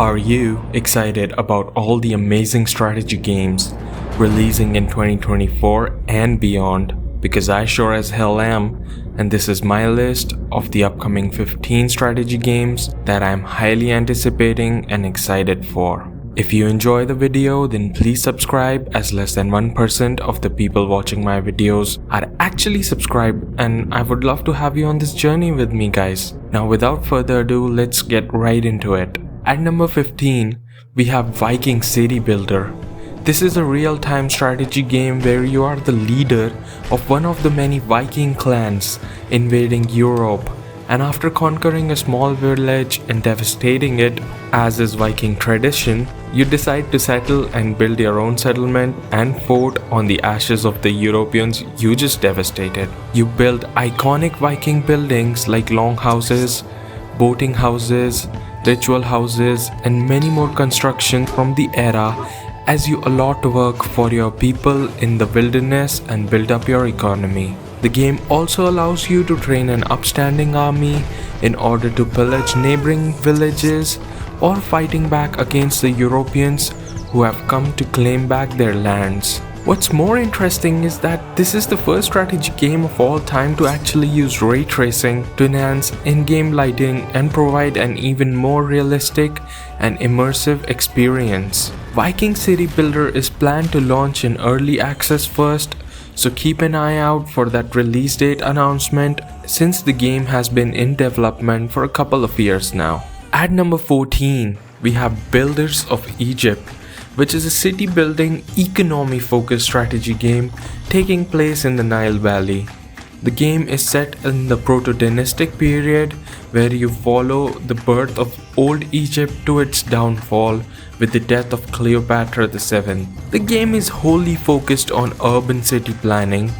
Are you excited about all the amazing strategy games releasing in 2024 and beyond? Because I sure as hell am, and this is my list of the upcoming 15 strategy games that I'm highly anticipating and excited for. If you enjoy the video, then please subscribe, as less than 1% of the people watching my videos are actually subscribed, and I would love to have you on this journey with me, guys. Now without further ado, let's get right into it. At number 15, we have Viking City Builder. This is a real-time strategy game where you are the leader of one of the many Viking clans invading Europe, and after conquering a small village and devastating it, as is Viking tradition, you decide to settle and build your own settlement and fort on the ashes of the Europeans you just devastated. You build iconic Viking buildings like longhouses, boating houses, ritual houses, and many more constructions from the era as you allot work for your people in the wilderness and build up your economy. The game also allows you to train an upstanding army in order to pillage neighboring villages or fighting back against the Europeans who have come to claim back their lands. What's more interesting is that this is the first strategy game of all time to actually use ray tracing to enhance in-game lighting and provide an even more realistic and immersive experience. Viking City Builder is planned to launch in early access first, so keep an eye out for that release date announcement since the game has been in development for a couple of years now. At number 14, we have Builders of Egypt, which is a city building economy focused strategy game taking place in the Nile Valley. The game is set in the proto-dynastic period where you follow the birth of old Egypt to its downfall with the death of Cleopatra VII. The game is wholly focused on urban city planning,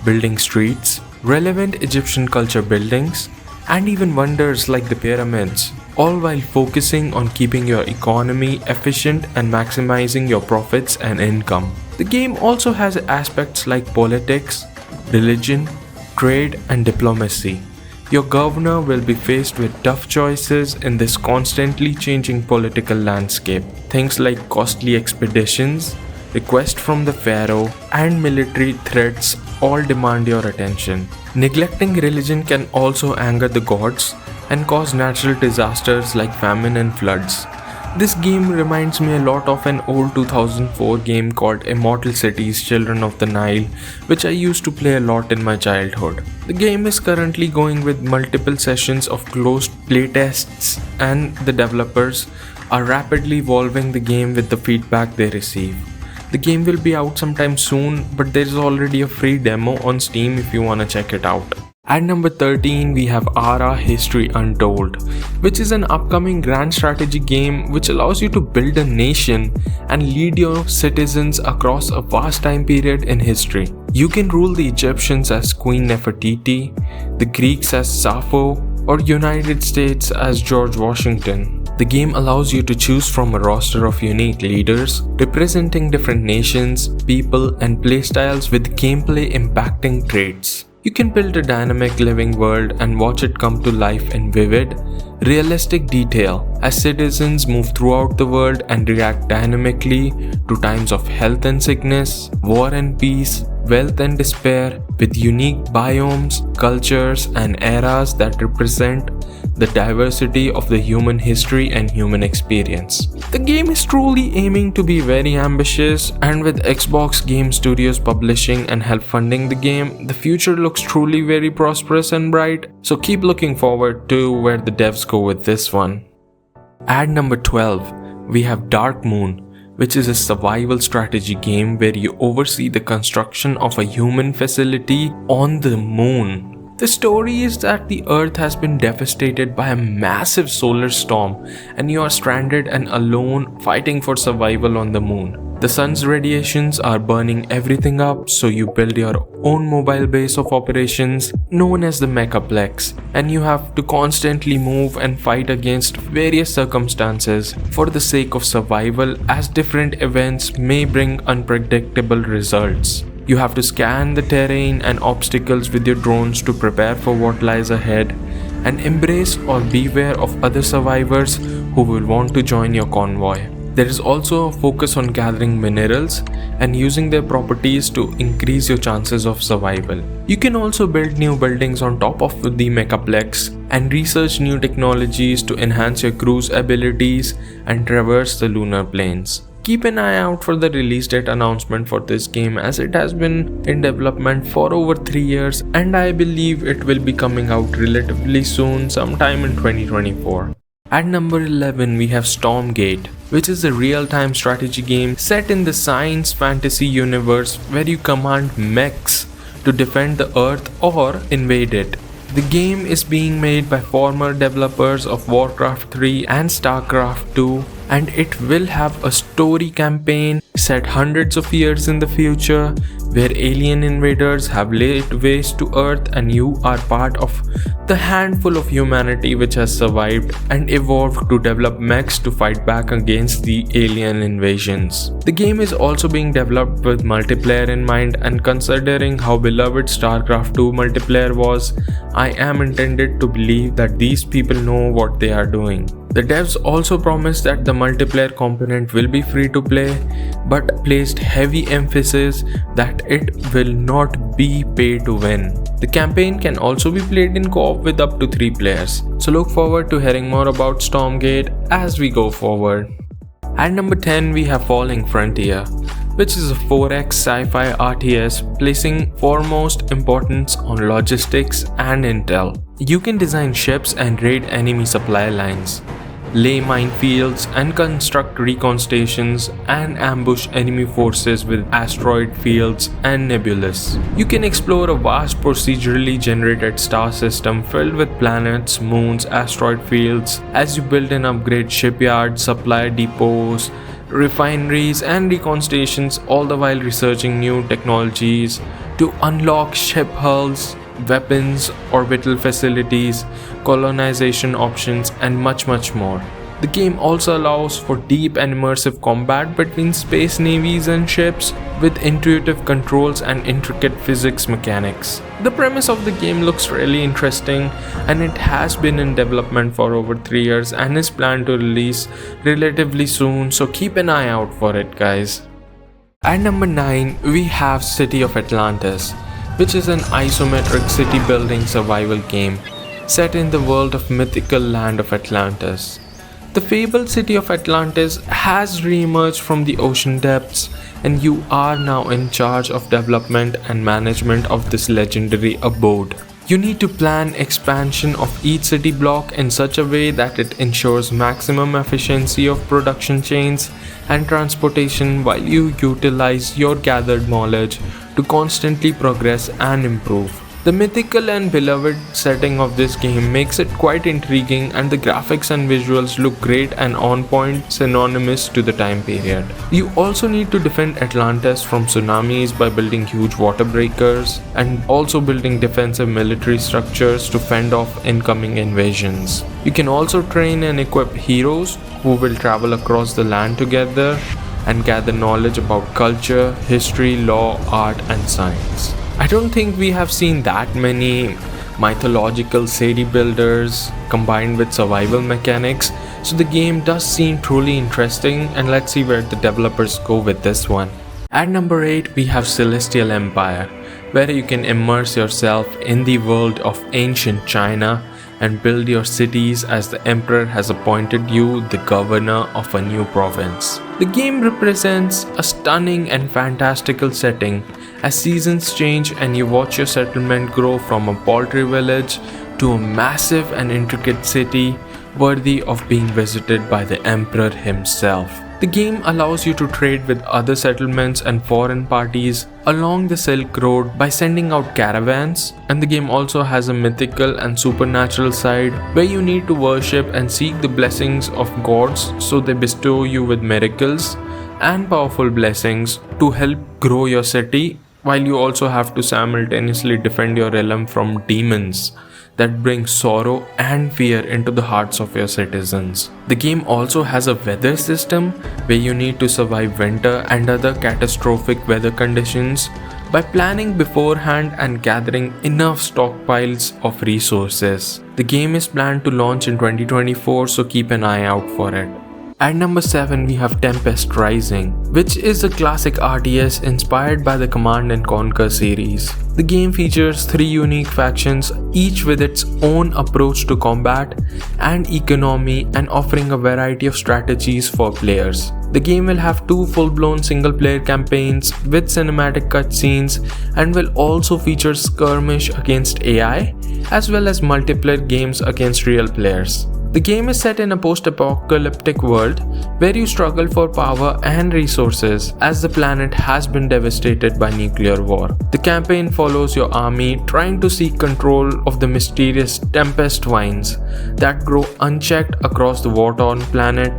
building streets, relevant Egyptian culture buildings, and even wonders like the pyramids, all while focusing on keeping your economy efficient and maximizing your profits and income. The game also has aspects like politics, religion, trade, and diplomacy. Your governor will be faced with tough choices in this constantly changing political landscape. Things like costly expeditions, requests from the pharaoh, and military threats all demand your attention. Neglecting religion can also anger the gods and cause natural disasters like famine and floods. This game reminds me a lot of an old 2004 game called Immortal Cities: Children of the Nile, which I used to play a lot in my childhood. The game is currently going with multiple sessions of closed playtests, and the developers are rapidly evolving the game with the feedback they receive. The game will be out sometime soon, but there is already a free demo on Steam if you wanna check it out. At number 13, we have Ara History Untold, which is an upcoming grand strategy game which allows you to build a nation and lead your citizens across a vast time period in history. You can rule the Egyptians as Queen Nefertiti, the Greeks as Sappho, or United States as George Washington. The game allows you to choose from a roster of unique leaders representing different nations, people, and playstyles with gameplay impacting traits. You can build a dynamic living world and watch it come to life in vivid, realistic detail as citizens move throughout the world and react dynamically to times of health and sickness, war and peace, wealth and despair, with unique biomes, cultures, and eras that represent the diversity of the human history and human experience. The game is truly aiming to be very ambitious, and with Xbox Game Studios publishing and help funding the game, the future looks truly very prosperous and bright, so keep looking forward to where the devs go with this one. At number 12, we have Dark Moon, which is a survival strategy game where you oversee the construction of a human facility on the moon. The story is that the Earth has been devastated by a massive solar storm and you are stranded and alone fighting for survival on the moon. The sun's radiations are burning everything up, so you build your own mobile base of operations known as the Mechaplex, and you have to constantly move and fight against various circumstances for the sake of survival, as different events may bring unpredictable results. You have to scan the terrain and obstacles with your drones to prepare for what lies ahead, and embrace or beware of other survivors who will want to join your convoy. There is also a focus on gathering minerals and using their properties to increase your chances of survival. You can also build new buildings on top of the Mechaplex and research new technologies to enhance your crew's abilities and traverse the lunar planes. Keep an eye out for the release date announcement for this game, as it has been in development for over 3 years and I believe it will be coming out relatively soon, sometime in 2024. At number 11 we have Stormgate, which is a real-time strategy game set in the science fantasy universe where you command mechs to defend the Earth or invade it. The game is being made by former developers of Warcraft 3 and Starcraft 2, and it will have a story campaign set hundreds of years in the future where alien invaders have laid waste to Earth and you are part of the handful of humanity which has survived and evolved to develop mechs to fight back against the alien invasions. The game is also being developed with multiplayer in mind, and considering how beloved Starcraft 2 multiplayer was, I am intended to believe that these people know what they are doing. The devs also promised that the multiplayer component will be free to play, but placed heavy emphasis that it will not be pay to win. The campaign can also be played in co-op with up to 3 players, so look forward to hearing more about Stormgate as we go forward. At number 10 we have Falling Frontier, which is a 4X sci-fi RTS placing foremost importance on logistics and intel. You can design ships and raid enemy supply lines, lay minefields and construct recon stations, and ambush enemy forces with asteroid fields and nebulas. You can explore a vast procedurally generated star system filled with planets, moons, asteroid fields as you build and upgrade shipyards, supply depots, refineries and recon stations, all the while researching new technologies to unlock ship hulls, weapons, orbital facilities, colonization options, and much more. The game also allows for deep and immersive combat between space navies and ships with intuitive controls and intricate physics mechanics. The premise of the game looks really interesting, and it has been in development for over 3 years and is planned to release relatively soon, so keep an eye out for it, guys. At number 9 we have City of Atlantis, which is an isometric city building survival game set in the world of mythical land of Atlantis. The fabled city of Atlantis has re-emerged from the ocean depths, and you are now in charge of development and management of this legendary abode. You need to plan expansion of each city block in such a way that it ensures maximum efficiency of production chains and transportation, while you utilize your gathered knowledge to constantly progress and improve. The mythical and beloved setting of this game makes it quite intriguing, and the graphics and visuals look great and on point, synonymous to the time period. You also need to defend Atlantis from tsunamis by building huge water breakers and also building defensive military structures to fend off incoming invasions. You can also train and equip heroes who will travel across the land together and gather knowledge about culture, history, law, art, and science. I don't think we have seen that many mythological city builders combined with survival mechanics, so the game does seem truly interesting, and let's see where the developers go with this one. At number 8 we have Celestial Empire, where you can immerse yourself in the world of ancient China and build your cities as the emperor has appointed you the governor of a new province. The game represents a stunning and fantastical setting as seasons change and you watch your settlement grow from a paltry village to a massive and intricate city worthy of being visited by the emperor himself. The game allows you to trade with other settlements and foreign parties along the Silk Road by sending out caravans, and the game also has a mythical and supernatural side where you need to worship and seek the blessings of gods so they bestow you with miracles and powerful blessings to help grow your city, while you also have to simultaneously defend your realm from demons that bring sorrow and fear into the hearts of your citizens. The game also has a weather system where you need to survive winter and other catastrophic weather conditions by planning beforehand and gathering enough stockpiles of resources. The game is planned to launch in 2024, so keep an eye out for it. At number 7 we have Tempest Rising, which is a classic RTS inspired by the Command & Conquer series. The game features 3 unique factions, each with its own approach to combat and economy, and offering a variety of strategies for players. The game will have 2 full-blown single-player campaigns with cinematic cutscenes and will also feature skirmish against AI as well as multiplayer games against real players. The game is set in a post-apocalyptic world where you struggle for power and resources as the planet has been devastated by nuclear war. The campaign follows your army trying to seek control of the mysterious Tempest vines that grow unchecked across the war-torn planet,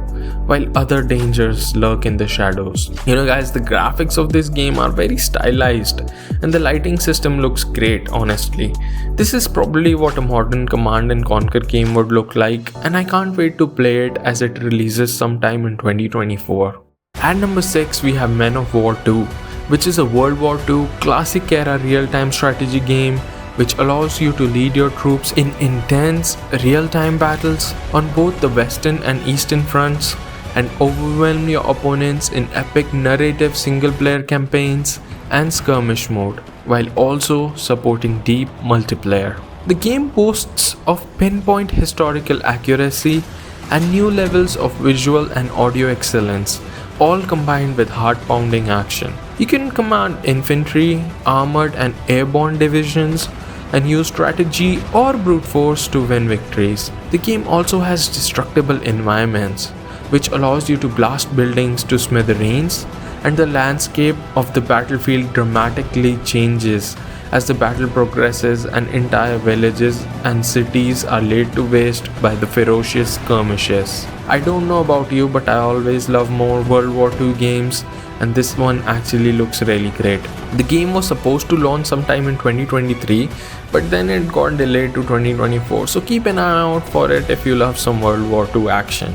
while other dangers lurk in the shadows. Guys, the graphics of this game are very stylized and the lighting system looks great, honestly. This is probably what a modern Command & Conquer game would look like, and I can't wait to play it as it releases sometime in 2024. At number 6 we have Men of War 2, which is a World War II classic era real-time strategy game which allows you to lead your troops in intense real-time battles on both the western and eastern fronts and overwhelm your opponents in epic narrative single-player campaigns and skirmish mode, while also supporting deep multiplayer. The game boasts of pinpoint historical accuracy and new levels of visual and audio excellence, all combined with heart-pounding action. You can command infantry, armored and airborne divisions, and use strategy or brute force to win victories. The game also has destructible environments, which allows you to blast buildings to smithereens, and the landscape of the battlefield dramatically changes as the battle progresses and entire villages and cities are laid to waste by the ferocious skirmishes. I don't know about you, but I always love more World War II games, and this one actually looks really great. The game was supposed to launch sometime in 2023, but then it got delayed to 2024, so keep an eye out for it if you love some World War II action.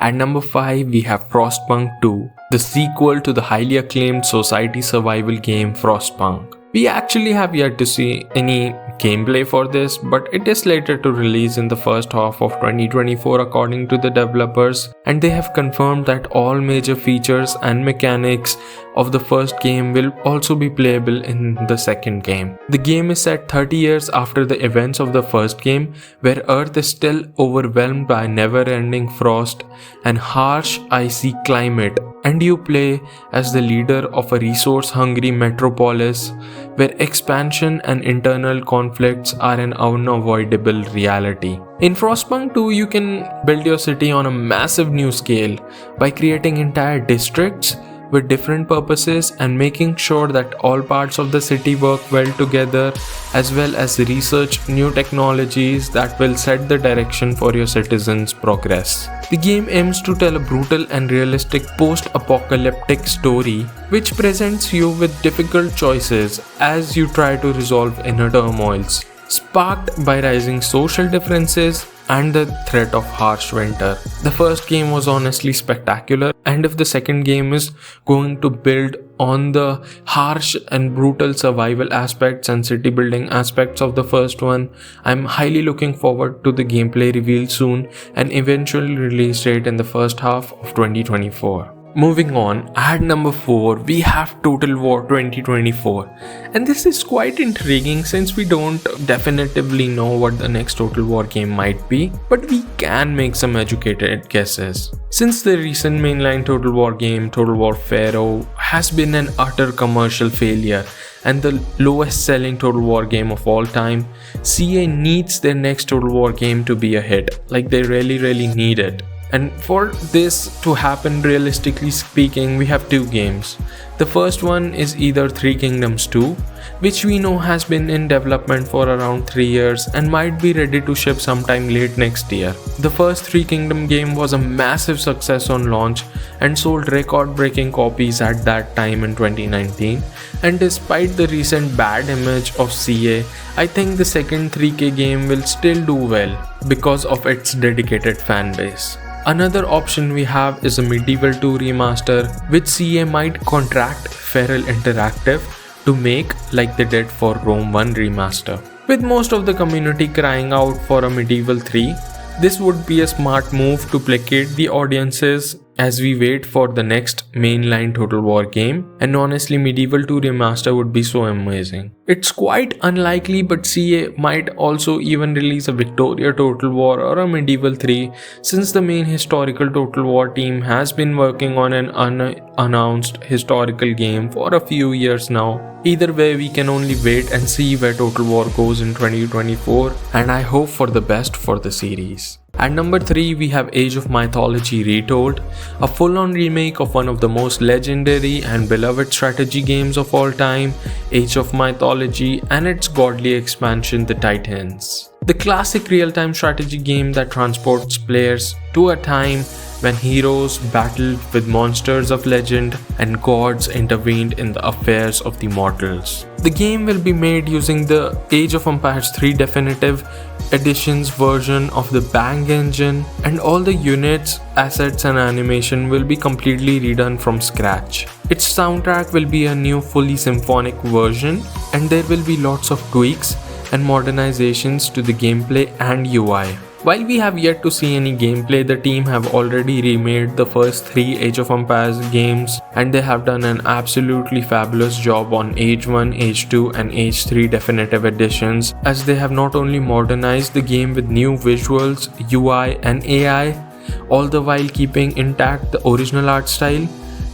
At number 5 we have Frostpunk 2, the sequel to the highly acclaimed society survival game Frostpunk. We actually have yet to see any gameplay for this, but it is slated to release in the first half of 2024 according to the developers, and they have confirmed that all major features and mechanics of the first game will also be playable in the second game. The game is set 30 years after the events of the first game, where Earth is still overwhelmed by never-ending frost and harsh icy climate, and you play as the leader of a resource-hungry metropolis where expansion and internal conflicts are an unavoidable reality. In Frostpunk 2, you can build your city on a massive new scale by creating entire districts with different purposes and making sure that all parts of the city work well together, as well as research new technologies that will set the direction for your citizens' progress. The game aims to tell a brutal and realistic post-apocalyptic story which presents you with difficult choices as you try to resolve inner turmoils, sparked by rising social differences and the threat of harsh winter. The first game was honestly spectacular, and if the second game is going to build on the harsh and brutal survival aspects and city building aspects of the first one, I'm highly looking forward to the gameplay reveal soon and eventual release date in the first half of 2024. Moving on, at number 4 we have Total War 2024, and this is quite intriguing since we don't definitively know what the next Total War game might be, but we can make some educated guesses. Since the recent mainline Total War game, Total War Pharaoh, has been an utter commercial failure and the lowest selling Total War game of all time, CA needs their next Total War game to be a hit. Like, they really need it. And for this to happen, realistically speaking, we have 2 games. The first one is either Three Kingdoms 2, which we know has been in development for around 3 years and might be ready to ship sometime late next year. The first Three Kingdom game was a massive success on launch and sold record-breaking copies at that time in 2019. And despite the recent bad image of CA, I think the second 3K game will still do well because of its dedicated fan base. Another option we have is a Medieval 2 remaster, which CA might contract Feral Interactive to make like they did for Rome 1 Remaster. With most of the community crying out for a Medieval 3, this would be a smart move to placate the audiences as we wait for the next mainline Total War game, and honestly Medieval 2 Remaster would be so amazing. It's quite unlikely, but CA might also even release a Victoria Total War or a Medieval 3, since the main historical Total War team has been working on an unannounced historical game for a few years now. Either way, we can only wait and see where Total War goes in 2024, and I hope for the best for the series. At number 3, we have Age of Mythology Retold, a full-on remake of one of the most legendary and beloved strategy games of all time, Age of Mythology, and its godly expansion, The Titans. The classic real-time strategy game that transports players to a time when heroes battled with monsters of legend and gods intervened in the affairs of the mortals. The game will be made using the Age of Empires 3 Definitive Edition's version of the Bang engine, and all the units, assets and animation will be completely redone from scratch. Its soundtrack will be a new fully symphonic version, and there will be lots of tweaks and modernizations to the gameplay and UI. While we have yet to see any gameplay, the team have already remade the first 3 Age of Empires games, and they have done an absolutely fabulous job on Age 1, Age 2 and Age 3 Definitive Editions, as they have not only modernized the game with new visuals, UI and AI, all the while keeping intact the original art style.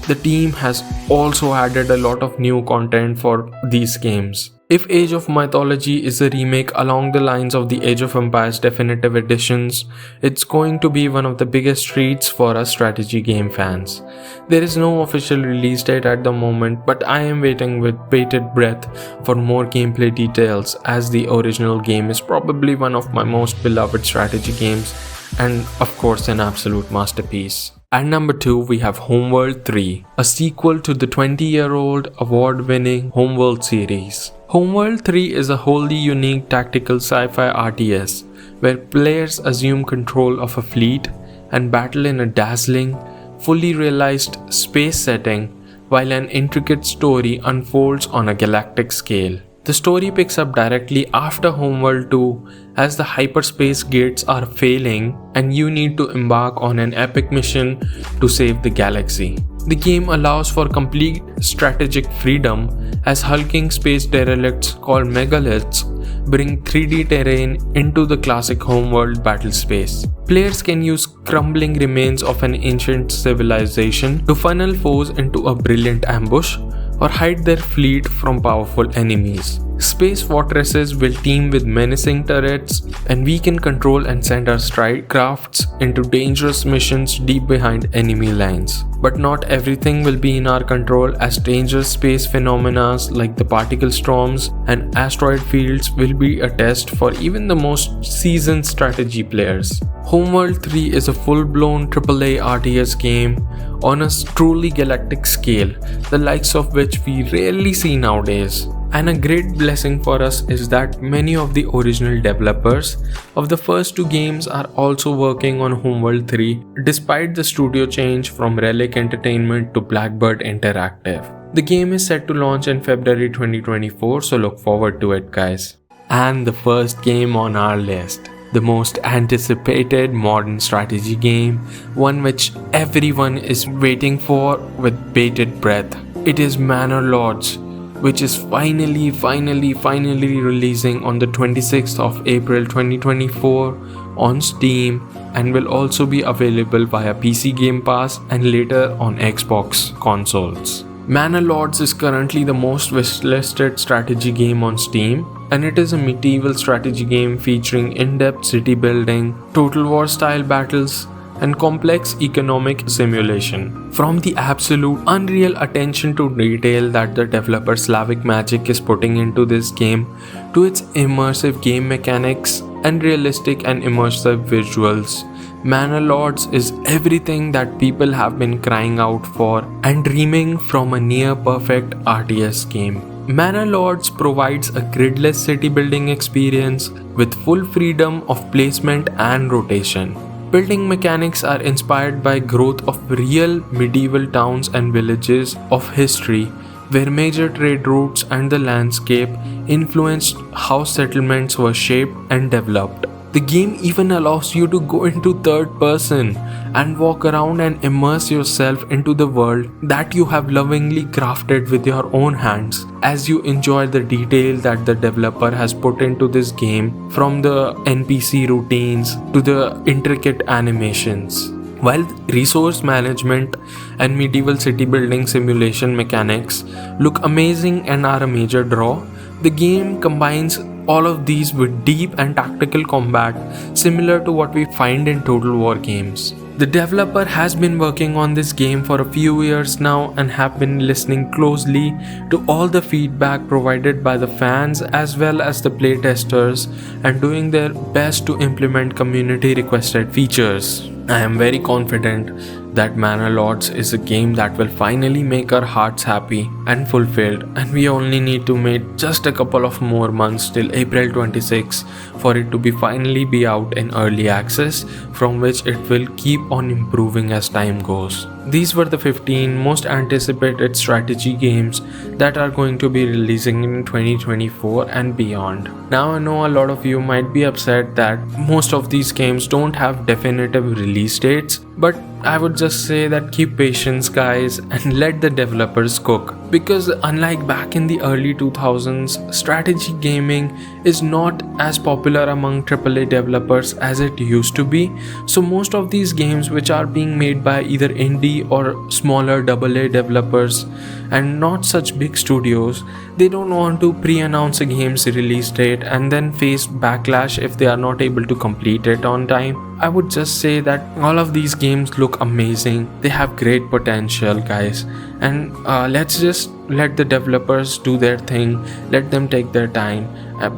The team has also added a lot of new content for these games. If Age of Mythology is a remake along the lines of the Age of Empires Definitive Editions, it's going to be one of the biggest treats for us strategy game fans. There is no official release date at the moment, but I am waiting with bated breath for more gameplay details, as the original game is probably one of my most beloved strategy games and of course an absolute masterpiece. At number 2, we have Homeworld 3, a sequel to the 20-year-old award-winning Homeworld series. Homeworld 3 is a wholly unique tactical sci-fi RTS where players assume control of a fleet and battle in a dazzling, fully realized space setting while an intricate story unfolds on a galactic scale. The story picks up directly after Homeworld 2 as the hyperspace gates are failing and you need to embark on an epic mission to save the galaxy. The game allows for complete strategic freedom as hulking space derelicts called megaliths bring 3D terrain into the classic Homeworld battle space. Players can use crumbling remains of an ancient civilization to funnel foes into a brilliant ambush or hide their fleet from powerful enemies. Space fortresses will team with menacing turrets, and we can control and send our strike crafts into dangerous missions deep behind enemy lines. But not everything will be in our control, as dangerous space phenomena like the particle storms and asteroid fields will be a test for even the most seasoned strategy players. Homeworld 3 is a full-blown AAA RTS game on a truly galactic scale, the likes of which we rarely see nowadays. And a great blessing for us is that many of the original developers of the first 2 games are also working on Homeworld 3 despite the studio change from Relic Entertainment to Blackbird Interactive. The game is set to launch in February 2024, so look forward to it, guys. And the first game on our list, the most anticipated modern strategy game, one which everyone is waiting for with bated breath. It is Manor Lords, which is finally releasing on the 26th of April 2024 on Steam and will also be available via PC Game Pass and later on Xbox consoles. Manor Lords is currently the most wishlisted strategy game on Steam, and it is a medieval strategy game featuring in-depth city building, Total War style battles, and complex economic simulation. From the absolute unreal attention to detail that the developer Slavic Magic is putting into this game, to its immersive game mechanics and realistic and immersive visuals, Manor Lords is everything that people have been crying out for and dreaming from a near-perfect RTS game. Manor Lords provides a gridless city building experience with full freedom of placement and rotation. Building mechanics are inspired by growth of real medieval towns and villages of history, where major trade routes and the landscape influenced how settlements were shaped and developed. The game even allows you to go into third person and walk around and immerse yourself into the world that you have lovingly crafted with your own hands as you enjoy the detail that the developer has put into this game, from the NPC routines to the intricate animations. While resource management and medieval city building simulation mechanics look amazing and are a major draw, the game combines all of these with deep and tactical combat similar to what we find in Total War games. The developer has been working on this game for a few years now and have been listening closely to all the feedback provided by the fans as well as the playtesters and doing their best to implement community requested features. I am very confident that Manor Lords is a game that will finally make our hearts happy and fulfilled, and we only need to wait just a couple of more months till April 26 for it to finally be out in early access, from which it will keep on improving as time goes. These were the 15 most anticipated strategy games that are going to be releasing in 2024 and beyond. Now I know a lot of you might be upset that most of these games don't have definitive release dates, but I would just say that keep patience guys and let the developers cook, because unlike back in the early 2000s, strategy gaming is not as popular among AAA developers as it used to be. So most of these games which are being made by either indie or smaller AA developers and not such big studios, they don't want to pre-announce a game's release date and then face backlash if they are not able to complete it on time. I would just say that all of these games look amazing. They have great potential guys, and let's just let the developers do their thing, let them take their time,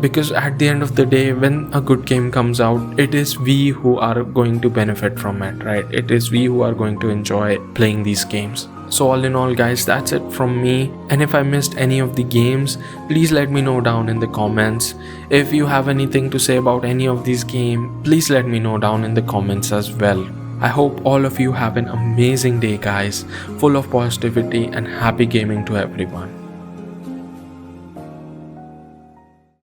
because at the end of the day, when a good game comes out, it is we who are going to benefit from it, right? It is we who are going to enjoy playing these games. So all in all guys, that's it from me, and if I missed any of the games, please let me know down in the comments. If you have anything to say about any of these games, please let me know down in the comments as well. I hope all of you have an amazing day guys, full of positivity and happy gaming to everyone.